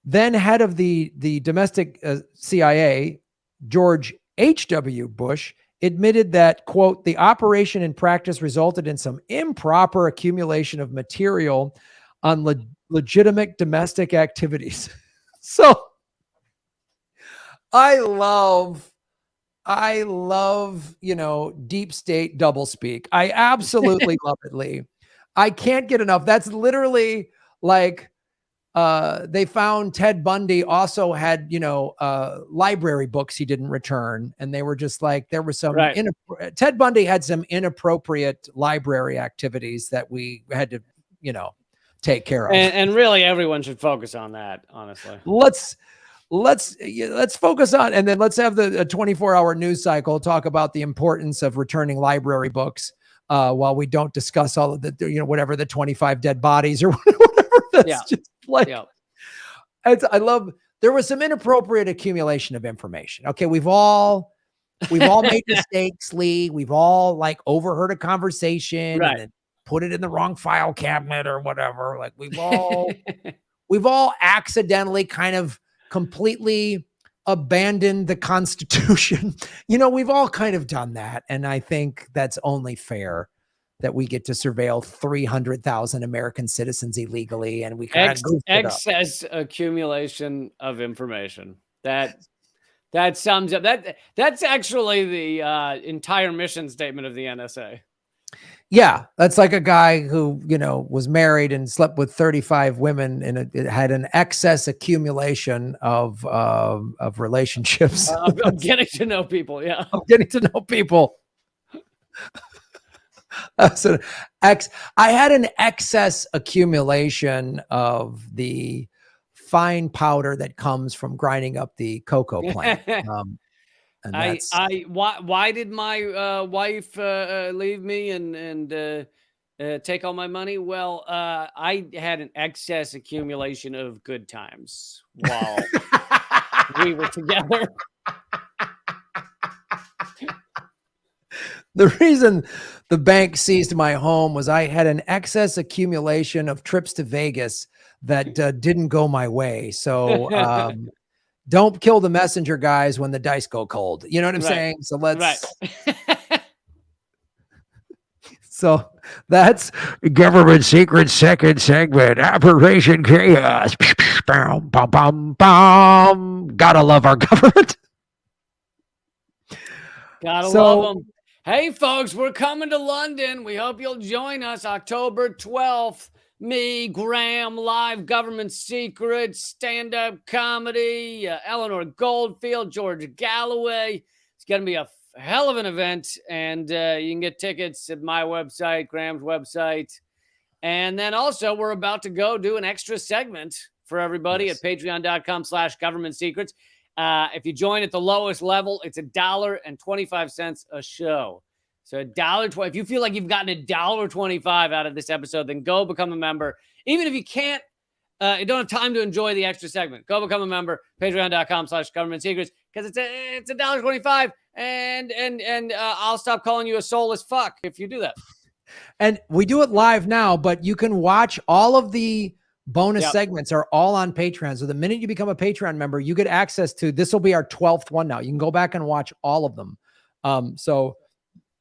then head of the domestic CIA, George H.W. Bush, admitted that, quote, the operation in practice resulted in some improper accumulation of material on legitimate domestic activities. So I love, deep state doublespeak. I absolutely love it, Lee. I can't get enough. That's literally like, they found Ted Bundy also had, library books he didn't return. And they were just like, there was some, Ted Bundy had some inappropriate library activities that we had to, take care of. And really everyone should focus on that, honestly. Let's focus on, and then let's have the 24-hour news cycle talk about the importance of returning library books while we don't discuss all of the, whatever, the 25 dead bodies or whatever. That's just like, I love, there was some inappropriate accumulation of information. Okay. We've all made mistakes, Lee. We've all like overheard a conversation and then put it in the wrong file cabinet or whatever. Like we've all accidentally kind of completely abandoned the Constitution. We've all kind of done that. And I think that's only fair that we get to surveil 300,000 American citizens illegally. And we kind of excess accumulation of information. That sums up that's actually the entire mission statement of the NSA. Yeah, that's like a guy who, was married and slept with 35 women and it had an excess accumulation of relationships. Of getting to know people, yeah. Of getting to know people. I had an excess accumulation of the fine powder that comes from grinding up the cocoa plant. And that's why did my wife leave me and take all my money? Well, I had an excess accumulation of good times while we were together. the reason the bank seized my home was I had an excess accumulation of trips to Vegas that didn't go my way. So don't kill the messenger, guys, when the dice go cold. You know what I'm saying? So let's. Right. So that's Government Secret second segment, Operation Chaos. Bum, bum, bum, bum. Gotta love our government. Gotta love them. Hey, folks, we're coming to London. We hope you'll join us October 12th. Me, Graham, live Government Secrets, stand-up comedy, Eleanor Goldfield, George Galloway. It's going to be a hell of an event, and you can get tickets at my website, Graham's website. And then also, we're about to go do an extra segment for everybody at patreon.com/government secrets. If you join at the lowest level, it's $1.25 a show. So $1.20. If you feel like you've gotten $1.25 out of this episode, then go become a member. Even if you can't, you don't have time to enjoy the extra segment, go become a member. Patreon.com/government secrets, because it's $1.25, and I'll stop calling you a soulless fuck if you do that. And we do it live now, but you can watch all of the bonus segments are all on Patreon. So the minute you become a Patreon member, you get access to, this will be our 12th one now. You can go back and watch all of them. So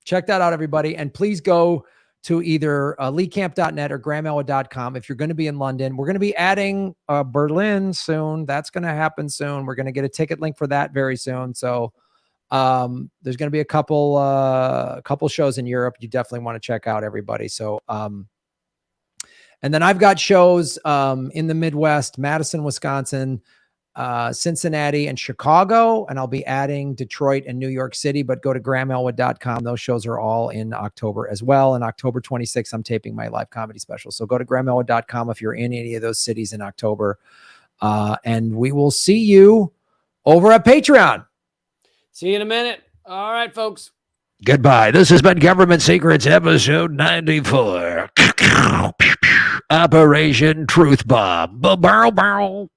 check that out, everybody. And please go to either leecamp.net or grahamelwood.com if you're going to be in London. We're going to be adding Berlin soon. That's going to happen soon. We're going to get a ticket link for that very soon. So there's going to be a couple shows in Europe you definitely want to check out, everybody. So and then I've got shows in the Midwest, Madison, Wisconsin, Cincinnati, and Chicago, and I'll be adding Detroit and New York City, but go to grahamelwood.com. Those shows are all in October as well. And October 26th, I'm taping my live comedy special. So go to grahamelwood.com if you're in any of those cities in October. And we will see you over at Patreon. See you in a minute. All right, folks. Goodbye. This has been Government Secrets, episode 94. Operation Truth Bomb. Barrel.